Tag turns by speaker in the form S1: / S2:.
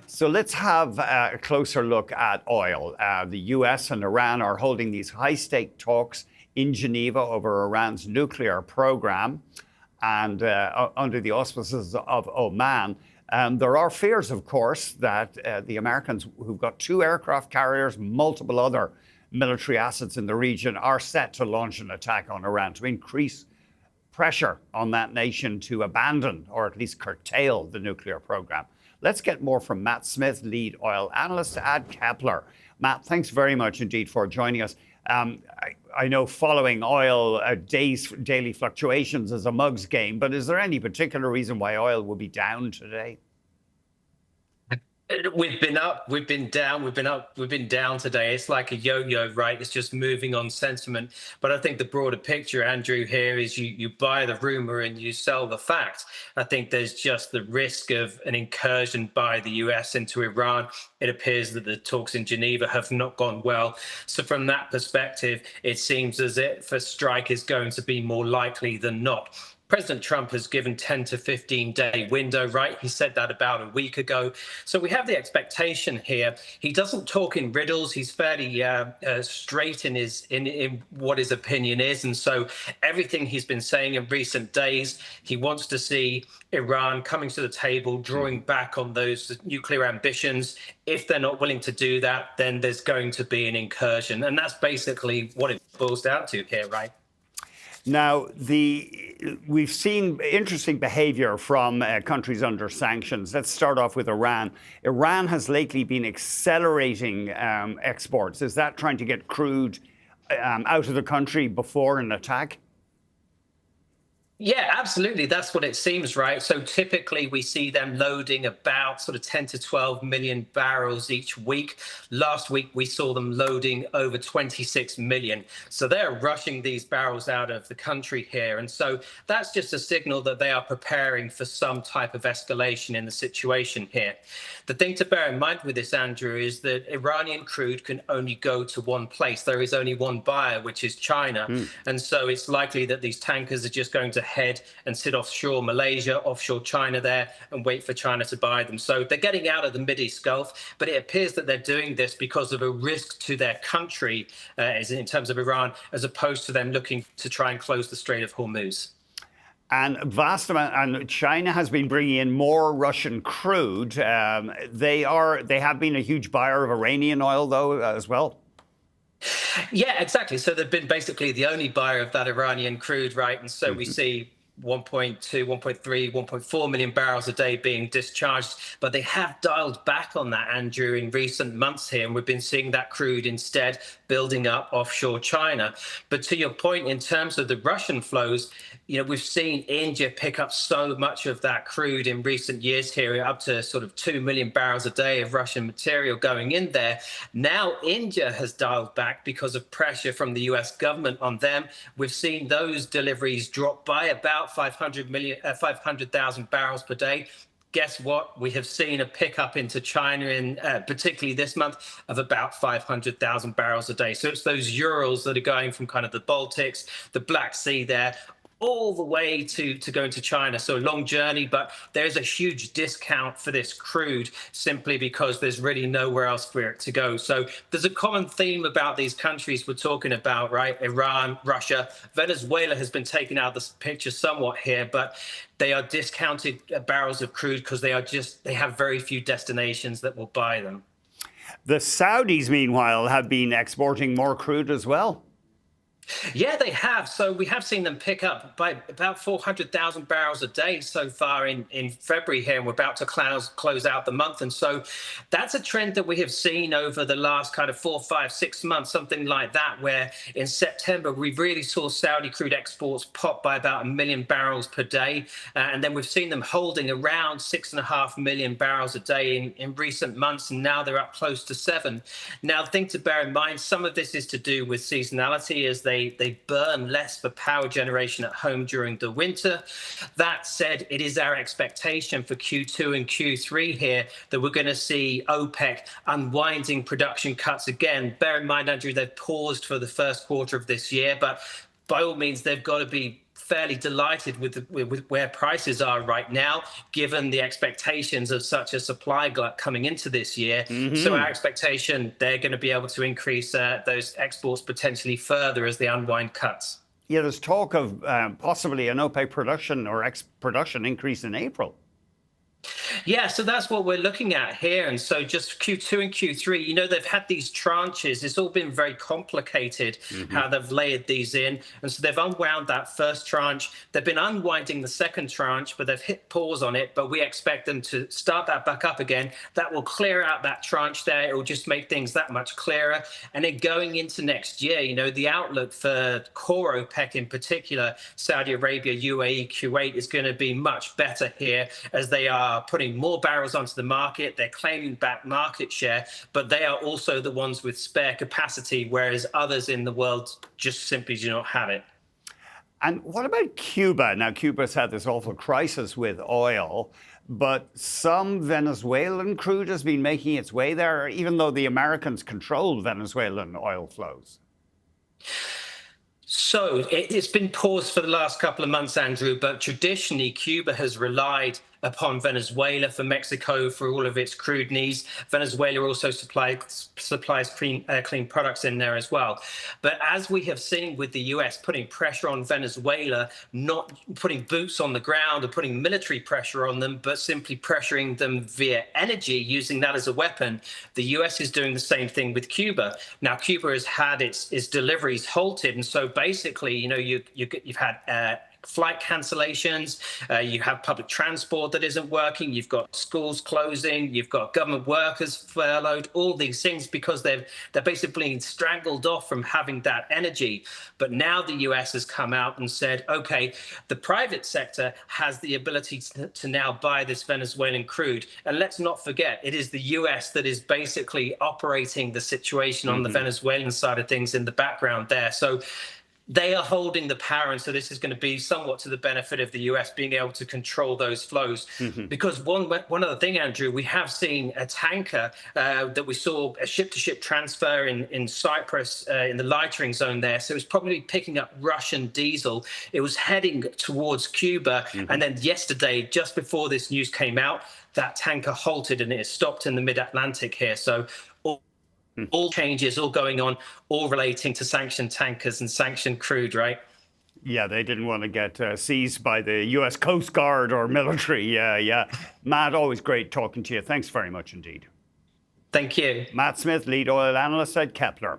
S1: So let's have a closer look at oil. The U.S. and Iran are holding these high-stake talks in Geneva over Iran's nuclear program and under the auspices of Oman. There are fears, of course, that the Americans, who've got 2 aircraft carriers, multiple other military assets in the region, are set to launch an attack on Iran to increase pressure on that nation to abandon or at least curtail the nuclear program. Let's get more from Matt Smith, lead oil analyst at Kpler. Matt, thanks very much indeed for joining us. I know following oil daily fluctuations is a mug's game, but is there any particular reason why oil will be down today?
S2: We've been up, we've been down, we've been up, we've been down today. It's like a yo-yo, right? It's just moving on sentiment. But I think the broader picture, Andrew, here is you buy the rumor and you sell the fact. I think there's just the risk of an incursion by the US into Iran. It appears that the talks in Geneva have not gone well. So from that perspective, it seems as if a strike is going to be more likely than not. President Trump has given 10 to 15-day window, right? He said that about a week ago. So we have the expectation here. He doesn't talk in riddles. He's fairly straight in what his opinion is. And so everything he's been saying in recent days, he wants to see Iran coming to the table, drawing back on those nuclear ambitions. If they're not willing to do that, then there's going to be an incursion. And that's basically what it boils down to here, right?
S1: Now, we've seen interesting behavior from countries under sanctions. Let's start off with Iran. Iran has lately been accelerating exports. Is that trying to get crude out of the country before an attack?
S2: Yeah, absolutely. That's what it seems, right? So typically we see them loading about sort of 10 to 12 million barrels each week. Last week, we saw them loading over 26 million. So they're rushing these barrels out of the country here. And so that's just a signal that they are preparing for some type of escalation in the situation here. The thing to bear in mind with this, Andrew, is that Iranian crude can only go to one place. There is only one buyer, which is China. And so it's likely that these tankers are just going to head and sit offshore Malaysia, offshore China there, and wait for China to buy them. So they're getting out of the Mideast Gulf, but it appears that they're doing this because of a risk to their country, as in terms of Iran, as opposed to them looking to try and close the Strait of Hormuz.
S1: And and China has been bringing in more Russian crude. They have been a huge buyer of Iranian oil, though, as well.
S2: Yeah, exactly. So they've been basically the only buyer of that Iranian crude, right? And so we see 1.2, 1.3, 1.4 million barrels a day being discharged. But they have dialed back on that, Andrew, in recent months here. And we've been seeing that crude instead building up offshore China. But to your point, in terms of the Russian flows, we've seen India pick up so much of that crude in recent years here, up to sort of 2 million barrels a day of Russian material going in there. Now, India has dialed back because of pressure from the US government on them. We've seen those deliveries drop by about 500,000 barrels per day. Guess what? We have seen a pickup into China in particularly this month of about 500,000 barrels a day. So it's those Urals that are going from kind of the Baltics, the Black Sea there, all the way to going to China. So a long journey, but there's a huge discount for this crude simply because there's really nowhere else for it to go. So there's a common theme about these countries we're talking about, right? Iran, Russia, Venezuela has been taken out of the picture somewhat here, but they are discounted barrels of crude because they have very few destinations that will buy them.
S1: The Saudis, meanwhile, have been exporting more crude as well.
S2: Yeah, they have. So we have seen them pick up by about 400,000 barrels a day so far in February here, and we're about to close out the month. And so that's a trend that we have seen over the last kind of 4, 5, 6 months, something like that, where in September, we really saw Saudi crude exports pop by about 1 million barrels per day. And then we've seen them holding around 6.5 million barrels a day in recent months. And now they're up close to 7. Now, the thing to bear in mind, some of this is to do with seasonality as they burn less for power generation at home during the winter. That said, it is our expectation for Q2 and Q3 here that we're going to see OPEC unwinding production cuts again. Bear in mind, Andrew, they've paused for the first quarter of this year, but by all means, they've got to be fairly delighted with where prices are right now, given the expectations of such a supply glut coming into this year. So our expectation, they're going to be able to increase those exports potentially further as they unwind cuts.
S1: Yeah, there's talk of possibly an OPEC production or production increase in April.
S2: Yeah, so that's what we're looking at here. And so just Q2 and Q3, you know, they've had these tranches. It's all been very complicated how they've layered these in. And so they've unwound that first tranche. They've been unwinding the second tranche, but they've hit pause on it. But we expect them to start that back up again. That will clear out that tranche there. It will just make things that much clearer. And then going into next year, you know, the outlook for core OPEC in particular, Saudi Arabia, UAE, Kuwait, is going to be much better here as they are putting more barrels onto the market. They're claiming back market share, but they are also the ones with spare capacity, whereas others in the world just simply do not have it.
S1: And what about Cuba? Now, Cuba's had this awful crisis with oil, but some Venezuelan crude has been making its way there, even though the Americans control Venezuelan oil flows.
S2: So it's been paused for the last couple of months, Andrew, but traditionally Cuba has relied upon Venezuela for Mexico for all of its crude needs. Venezuela also supplies clean products in there as well. But as we have seen with the US putting pressure on Venezuela, not putting boots on the ground or putting military pressure on them, but simply pressuring them via energy, using that as a weapon, the US is doing the same thing with Cuba. Now, Cuba has had its deliveries halted. And so basically, you know, you've had flight cancellations, you have public transport that isn't working, you've got schools closing, you've got government workers furloughed, all these things because they're basically being strangled off from having that energy. But now the US has come out and said, okay, the private sector has the ability to now buy this Venezuelan crude. And let's not forget, it is the US that is basically operating the situation on the Venezuelan side of things in the background there. So they are holding the power, and so this is going to be somewhat to the benefit of the US being able to control those flows. Because one other thing, Andrew, we have seen a tanker that we saw a ship-to-ship transfer in Cyprus in the lightering zone there. So it's probably picking up Russian diesel. It was heading towards Cuba, and then yesterday, just before this news came out, that tanker halted and it stopped in the mid-Atlantic here. So all changes, all going on, all relating to sanctioned tankers and sanctioned crude, right?
S1: Yeah, they didn't want to get seized by the U.S. Coast Guard or military. Yeah. Matt, always great talking to you. Thanks very much indeed.
S2: Thank you.
S1: Matt Smith, lead oil analyst at Kpler.